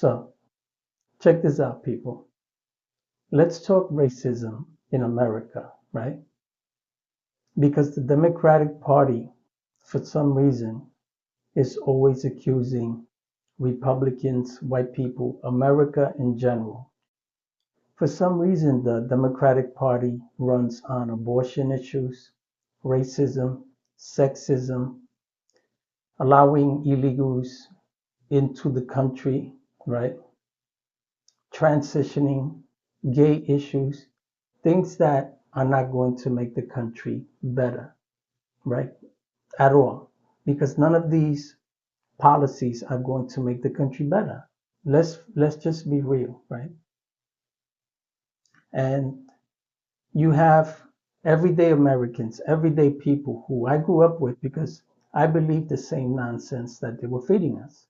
So check this out, people. Let's talk racism in America, right? Because the Democratic Party, for some reason, is always accusing Republicans, white people, America in general. For some reason, the Democratic Party runs on abortion issues, racism, sexism, allowing illegals into the country, right? Transitioning, gay issues, things that are not going to make the country better, right? At all. Because none of these policies are going to make the country better. Let's just be real, right? And you have everyday Americans, everyday people who I grew up with because I believe the same nonsense that they were feeding us,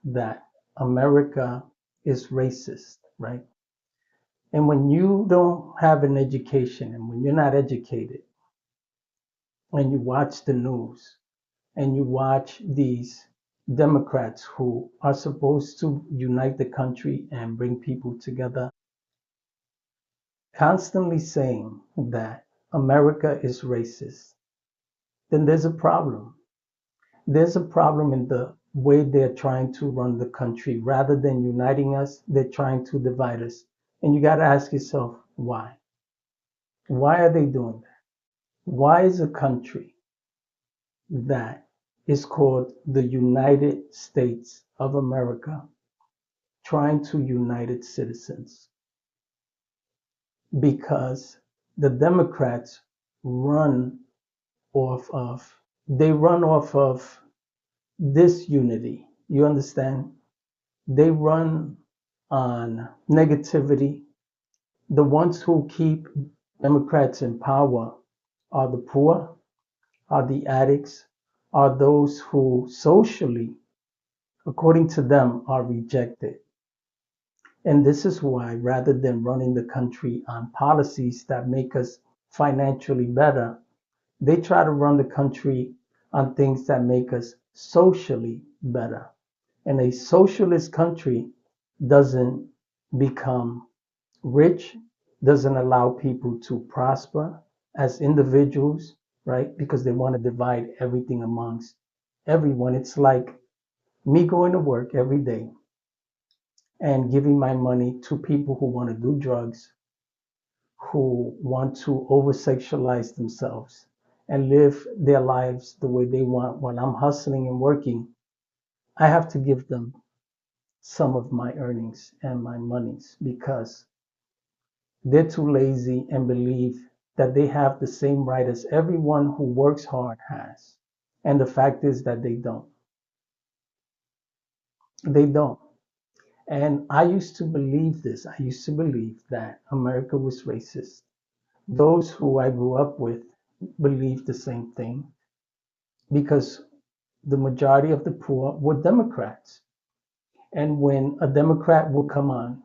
that America is racist, right? And when you don't have an education and when you're not educated and you watch the news and you watch these Democrats who are supposed to unite the country and bring people together, constantly saying that America is racist, then there's a problem. There's a problem in the way they're trying to run the country. Rather than uniting us, they're trying to divide us. And you got to ask yourself, why? Why are they doing that? Why is a country that is called the United States of America trying to unite its citizens? Because the Democrats run off of they run off of disunity. You understand? They run on negativity. The ones who keep Democrats in power are the poor, are the addicts, are those who socially, according to them, are rejected. And this is why, rather than running the country on policies that make us financially better, they try to run the country on things that make us socially better. And a socialist country doesn't become rich, doesn't allow people to prosper as individuals, right? Because they want to divide everything amongst everyone. It's like me going to work every day and giving my money to people who want to do drugs, who want to over sexualize themselves and live their lives the way they want while I'm hustling and working. I have to give them some of my earnings and my monies because they're too lazy and believe that they have the same right as everyone who works hard has. And the fact is that they don't. They don't. And I used to believe this. I used to believe that America was racist. Those who I grew up with believed the same thing because the majority of the poor were Democrats. And when a Democrat would come on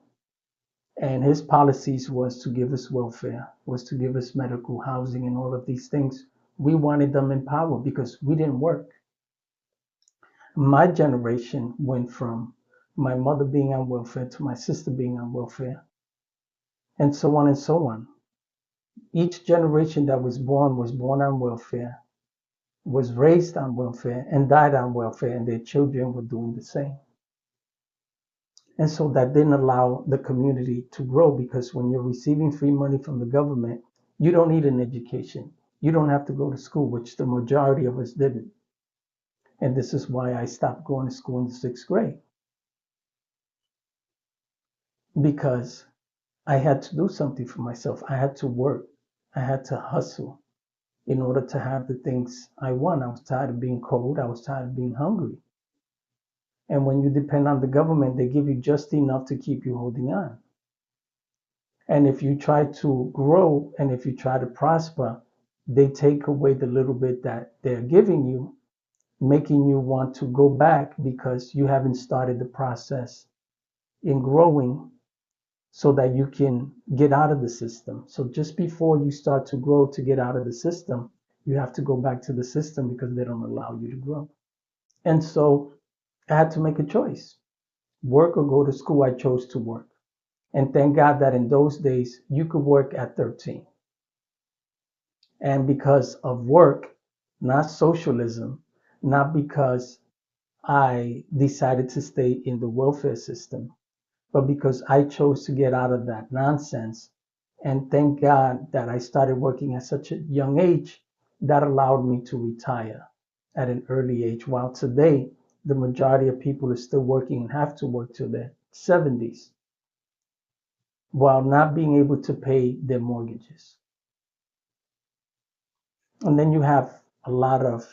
and his policies was to give us welfare, was to give us medical housing and all of these things, we wanted them in power because we didn't work. My generation went from my mother being on welfare to my sister being on welfare, and so on and so on. Each generation that was born on welfare, was raised on welfare, and died on welfare, and their children were doing the same. And so that didn't allow the community to grow because when you're receiving free money from the government, you don't need an education. You don't have to go to school, which the majority of us didn't. And this is why I stopped going to school in the sixth grade because I had to do something for myself. I had to work. I had to hustle in order to have the things I want. I was tired of being cold. I was tired of being hungry. And when you depend on the government, they give you just enough to keep you holding on. And if you try to grow and if you try to prosper, they take away the little bit that they're giving you, making you want to go back because you haven't started the process in growing so that you can get out of the system. So just before you start to grow to get out of the system, you have to go back to the system because they don't allow you to grow. And so I had to make a choice. work or go to school, I chose to work. And thank God that in those days, you could work at 13. And because of work, not socialism, not because I decided to stay in the welfare system, but because I chose to get out of that nonsense. And thank God that I started working at such a young age that allowed me to retire at an early age. While today, the majority of people are still working and have to work till their 70s while not being able to pay their mortgages. And then you have a lot of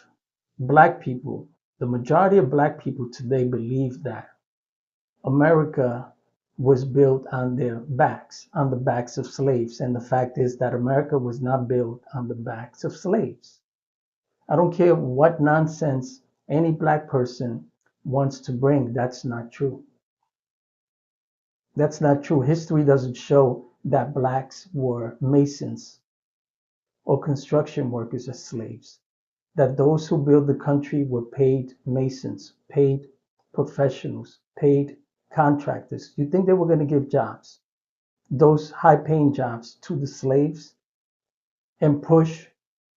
black people. The majority of black people today believe that America was built on the backs of slaves. And the fact is that America was not built on the backs of slaves. I don't care what nonsense any black person wants to bring. That's not true. That's not true. History doesn't show that blacks were masons or construction workers as slaves. That those who built the country were paid masons, paid professionals, paid contractors. You think they were going to give jobs, those high paying jobs, to the slaves and push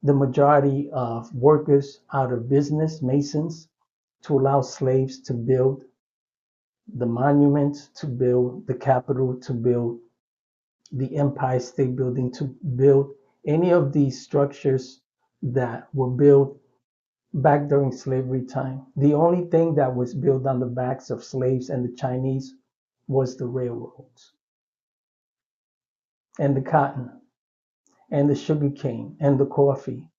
the majority of workers out of business, masons, to allow slaves to build the monuments, to build the Capitol, to build the Empire State Building, to build any of these structures that were built back during slavery time? The only thing that was built on the backs of slaves and the Chinese was the railroads and the cotton and the sugar cane and the coffee.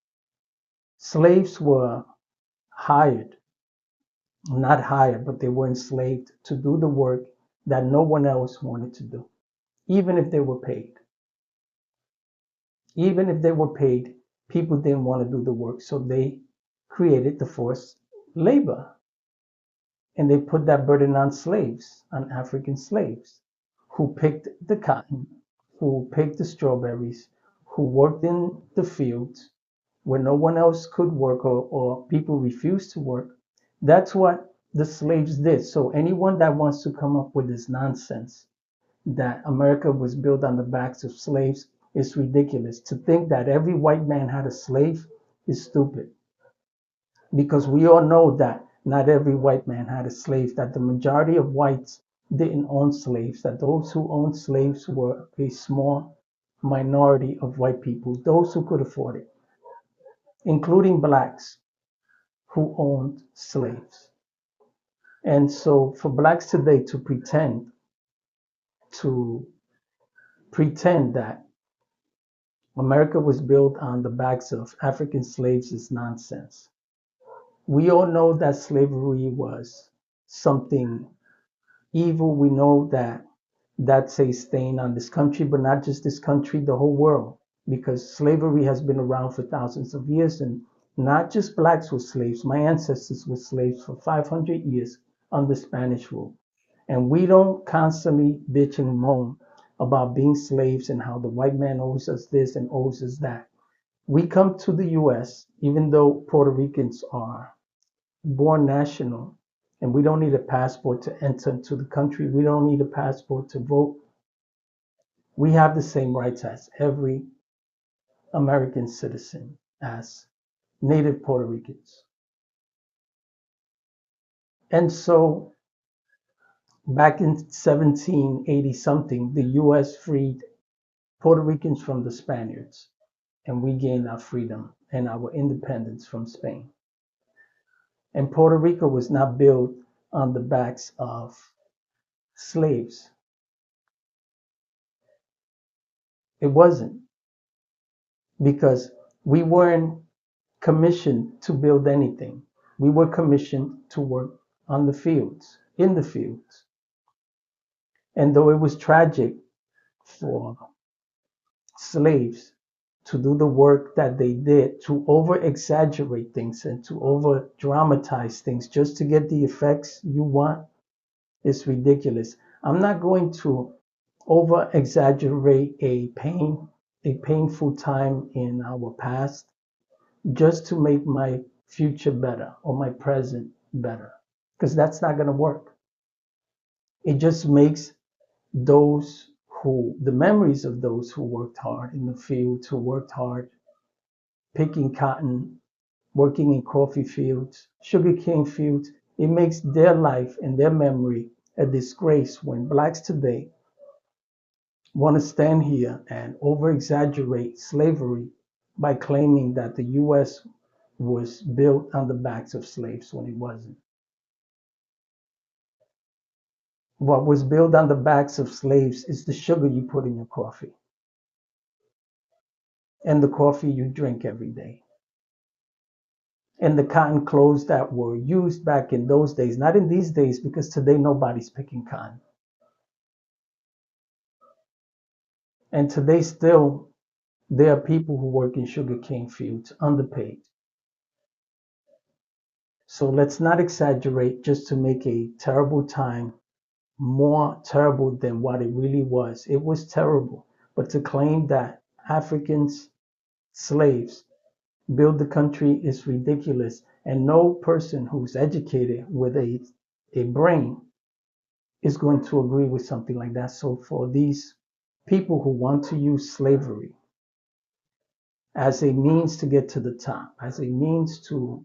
Slaves were hired, not hired, but they were enslaved to do the work that no one else wanted to do, even if they were paid. Even if they were paid, people didn't want to do the work, so they created the forced labor. And they put that burden on slaves, on African slaves, who picked the cotton, who picked the strawberries, who worked in the fields where no one else could work, or people refused to work. That's what the slaves did. So anyone that wants to come up with this nonsense that America was built on the backs of slaves is ridiculous. To think that every white man had a slave is stupid, because we all know that not every white man had a slave, that the majority of whites didn't own slaves, that those who owned slaves were a small minority of white people, those who could afford it, including blacks who owned slaves. And so for blacks today to to pretend that America was built on the backs of African slaves is nonsense. We all know that slavery was something evil. We know that that's a stain on this country, but not just this country, the whole world, because slavery has been around for thousands of years, and not just blacks were slaves. My ancestors were slaves for 500 years under Spanish rule. And we don't constantly bitch and moan about being slaves and how the white man owes us this and owes us that. We come to the US, even though Puerto Ricans are born national, and we don't need a passport to enter into the country. We don't need a passport to vote. We have the same rights as every American citizen, as native Puerto Ricans. And so back in 1780 something, the US freed Puerto Ricans from the Spaniards, and we gained our freedom and our independence from Spain. And Puerto Rico was not built on the backs of slaves. It wasn't, because we weren't commissioned to build anything. We were commissioned to work on the fields, in the fields. And though it was tragic for slaves to do the work that they did, to over exaggerate things and to over dramatize things just to get the effects you want, is ridiculous. I'm not going to over exaggerate a painful time in our past just to make my future better or my present better, because that's not going to work. It just makes those the memories of those who worked hard in the fields, who worked hard picking cotton, working in coffee fields, sugarcane fields, it makes their life and their memory a disgrace when blacks today want to stand here and over exaggerate slavery by claiming that the US was built on the backs of slaves when it wasn't. What was built on the backs of slaves is the sugar you put in your coffee and the coffee you drink every day. And the cotton clothes that were used back in those days, not in these days, because today nobody's picking cotton. And today still, there are people who work in sugarcane fields underpaid. So let's not exaggerate just to make a terrible time more terrible than what it really was. It was terrible. But to claim that Africans, slaves, build the country is ridiculous. And no person who's educated with a brain is going to agree with something like that. So for these people who want to use slavery as a means to get to the top, as a means to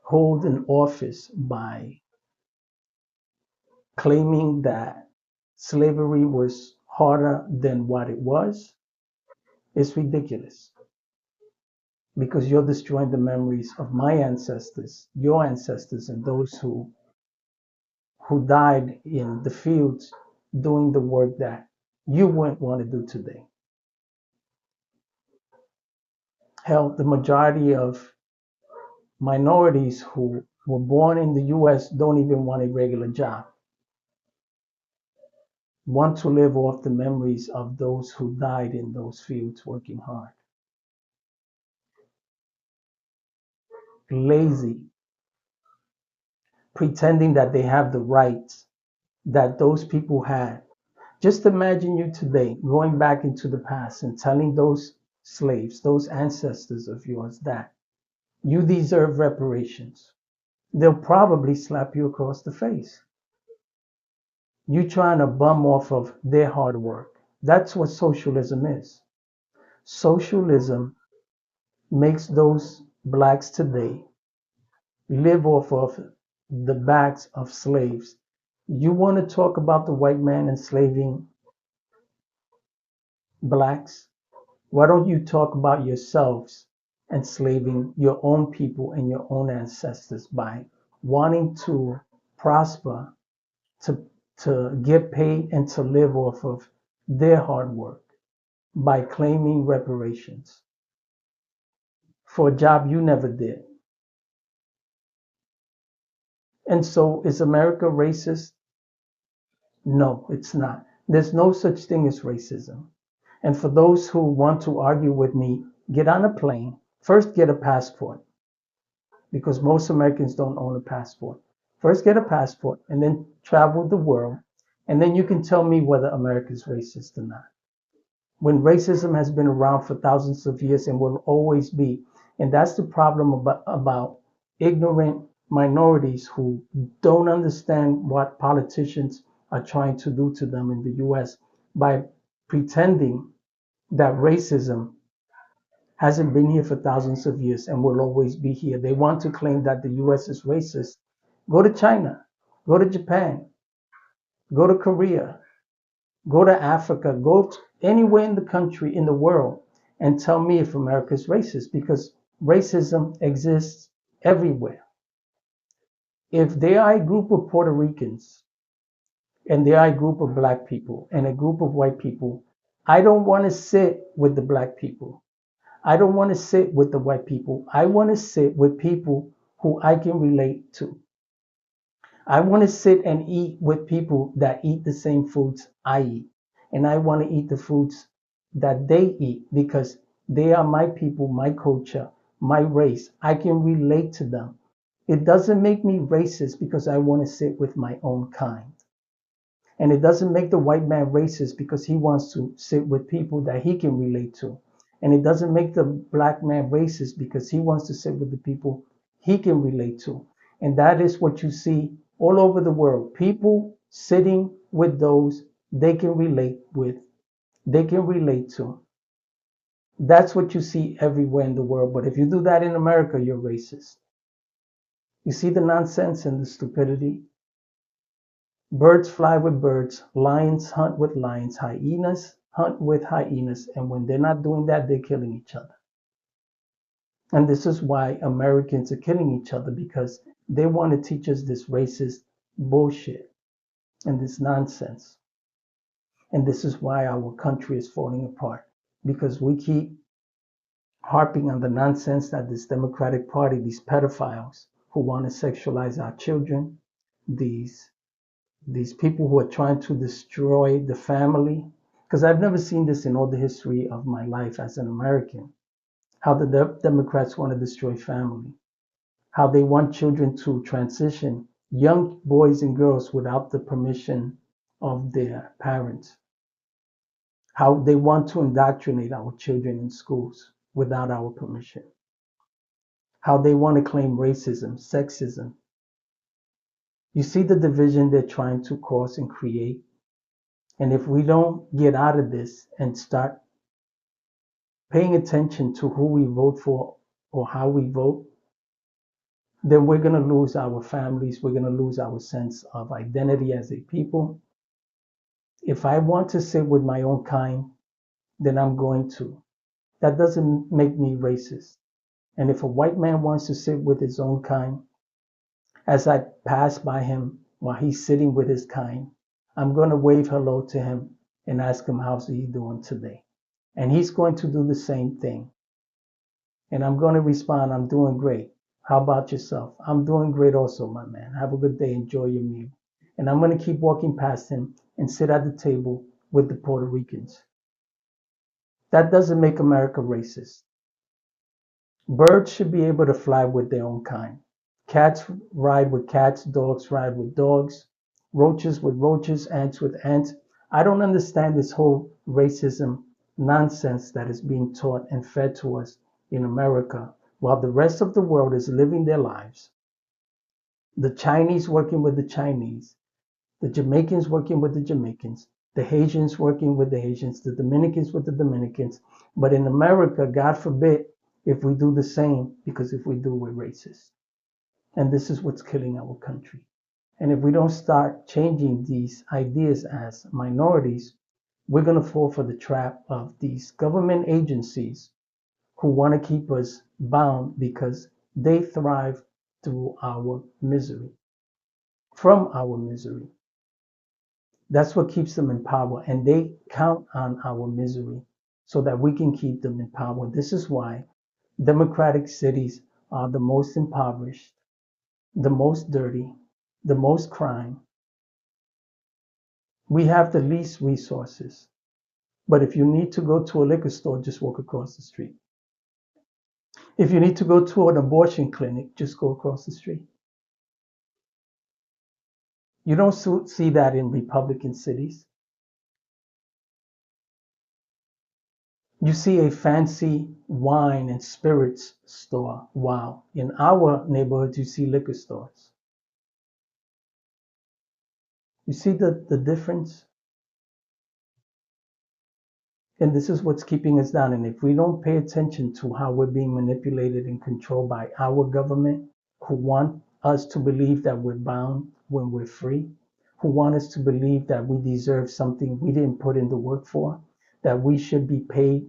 hold an office by claiming that slavery was harder than what it was, is ridiculous because you're destroying the memories of my ancestors, your ancestors, and those who died in the fields doing the work that you wouldn't want to do today. Hell, the majority of minorities who were born in the US don't even want a regular job, want to live off the memories of those who died in those fields working hard. Lazy, pretending that they have the rights that those people had. Just imagine you today going back into the past and telling those slaves, those ancestors of yours, that you deserve reparations. They'll probably slap you across the face. You trying to bum off of their hard work. That's what socialism is. Socialism makes those blacks today live off of the backs of slaves. You want to talk about the white man enslaving blacks? Why don't you talk about yourselves enslaving your own people and your own ancestors by wanting to prosper, to, to get paid, and to live off of their hard work by claiming reparations for a job you never did? And so, is America racist? No, it's not. There's no such thing as racism. And for those who want to argue with me, get on a plane. First, get a passport because most Americans don't own a passport. First, get a passport and then travel the world. And then you can tell me whether America is racist or not. When racism has been around for thousands of years and will always be. And that's the problem about ignorant minorities who don't understand what politicians are trying to do to them in the US by pretending that racism hasn't been here for thousands of years and will always be here. They want to claim that the US is racist. Go to China, go to Japan, go to Korea, go to Africa, go to anywhere in the country, in the world, and tell me if America is racist because racism exists everywhere. If there are a group of Puerto Ricans and there are a group of black people and a group of white people, I don't want to sit with the black people. I don't want to sit with the white people. I want to sit with people who I can relate to. I want to sit and eat with people that eat the same foods I eat. And I want to eat the foods that they eat because they are my people, my culture, my race. I can relate to them. It doesn't make me racist because I want to sit with my own kind. And it doesn't make the white man racist because he wants to sit with people that he can relate to. And it doesn't make the black man racist because he wants to sit with the people he can relate to. And that is what you see all over the world. People sitting with those they can relate with, they can relate to. That's what you see everywhere in the world. But if you do that in America, you're racist. You see the nonsense and the stupidity? Birds fly with birds, lions hunt with lions, hyenas hunt with hyenas, and when they're not doing that, they're killing each other. And this is why Americans are killing each other, because they want to teach us this racist bullshit and this nonsense. And this is why our country is falling apart, because we keep harping on the nonsense that this Democratic Party, these pedophiles who want to sexualize our children, these these people who are trying to destroy the family, because I've never seen this in all the history of my life as an American, how the Democrats want to destroy family, how they want children to transition, young boys and girls without the permission of their parents, how they want to indoctrinate our children in schools without our permission, how they want to claim racism, sexism. You see the division they're trying to cause and create. And if we don't get out of this and start paying attention to who we vote for or how we vote, then we're going to lose our families. We're going to lose our sense of identity as a people. If I want to sit with my own kind, then I'm going to. That doesn't make me racist. And if a white man wants to sit with his own kind, as I pass by him while he's sitting with his kind, I'm going to wave hello to him and ask him, how's he doing today? And he's going to do the same thing. And I'm going to respond, I'm doing great. How about yourself? I'm doing great also, my man. Have a good day. Enjoy your meal. And I'm going to keep walking past him and sit at the table with the Puerto Ricans. That doesn't make America racist. Birds should be able to fly with their own kind. Cats ride with cats, dogs ride with dogs, roaches with roaches, ants with ants. I don't understand this whole racism nonsense that is being taught and fed to us in America while the rest of the world is living their lives. The Chinese working with the Chinese, the Jamaicans working with the Jamaicans, the Haitians working with the Haitians, the Dominicans with the Dominicans. But in America, God forbid if we do the same, because if we do, we're racist. And this is what's killing our country. And if we don't start changing these ideas as minorities, we're going to fall for the trap of these government agencies who want to keep us bound because they thrive through our misery, from our misery. That's what keeps them in power. And they count on our misery so that we can keep them in power. This is why democratic cities are the most impoverished, the most dirty, the most crime. We have the least resources. But if you need to go to a liquor store, just walk across the street. If you need to go to an abortion clinic, just go across the street. You don't see that in Republican cities. You see a fancy wine and spirits store. Wow. In our neighborhoods, you see liquor stores. You see the difference? And this is what's keeping us down. And if we don't pay attention to how we're being manipulated and controlled by our government, who want us to believe that we're bound when we're free, who want us to believe that we deserve something we didn't put in the work for, that we should be paid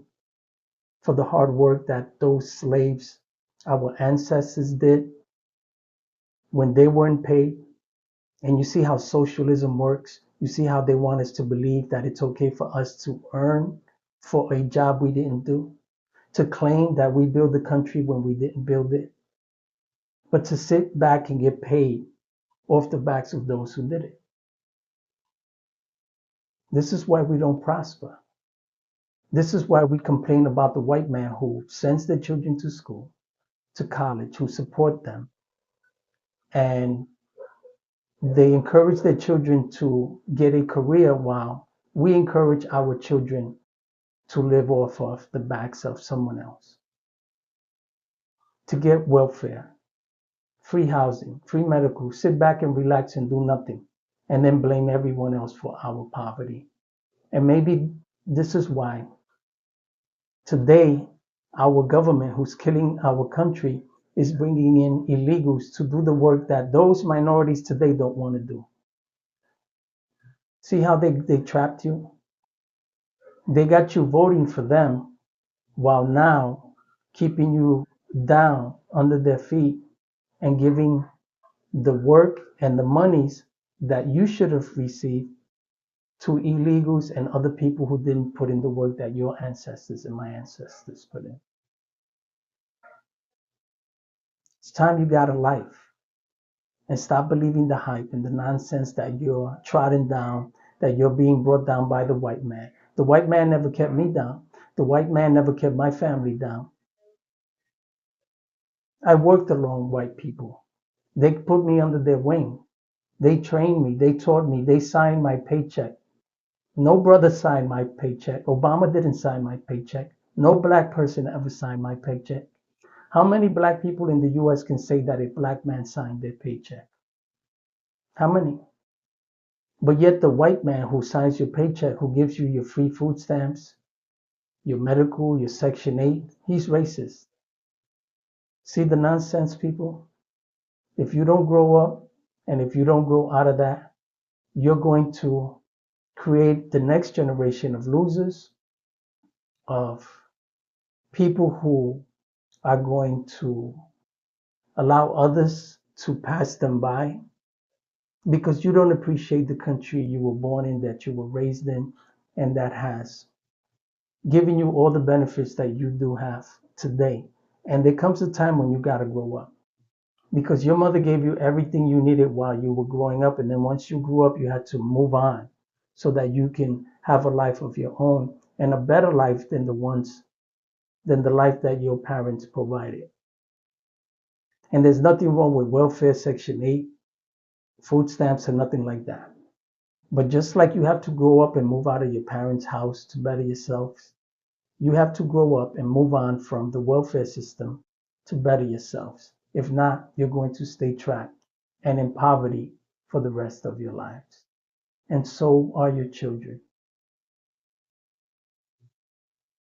for the hard work that those slaves, our ancestors, did when they weren't paid. And you see how socialism works. You see how they want us to believe that it's okay for us to earn for a job we didn't do, to claim that we built the country when we didn't build it, but to sit back and get paid off the backs of those who did it. This is why we don't prosper. This is why we complain about the white man who sends their children to school, to college, who support them, and they encourage their children to get a career while we encourage our children to live off of the backs of someone else, to get welfare, free housing, free medical, sit back and relax and do nothing. and then blame everyone else for our poverty. And maybe this is why today our government, who's killing our country, is bringing in illegals to do the work that those minorities today don't want to do. See how they trapped you? They got you voting for them while now keeping you down under their feet and giving the work and the monies that you should have received to illegals and other people who didn't put in the work that your ancestors and my ancestors put in. It's time you got a life and stop believing the hype and the nonsense that you're trodden down, that you're being brought down by the white man. The white man never kept me down. The white man never kept my family down. I worked along white people. They put me under their wing. They trained me. They taught me. They signed my paycheck. No brother signed my paycheck. Obama didn't sign my paycheck. No black person ever signed my paycheck. How many black people in the US can say that a black man signed their paycheck? How many? But yet the white man who signs your paycheck, who gives you your free food stamps, your medical, your Section 8, he's racist. See the nonsense, people? If you don't grow up and if you don't grow out of that, you're going to create the next generation of losers, of people who are going to allow others to pass them by because you don't appreciate the country you were born in, that you were raised in, and that has given you all the benefits that you do have today. And there comes a time when you got to grow up because your mother gave you everything you needed while you were growing up. And then once you grew up, you had to move on so that you can have a life of your own and a better life than the life that your parents provided. And there's nothing wrong with welfare, Section 8, food stamps, or nothing like that. But just like you have to grow up and move out of your parents' house to better yourselves, you have to grow up and move on from the welfare system to better yourselves. If not, you're going to stay trapped and in poverty for the rest of your lives. And so are your children.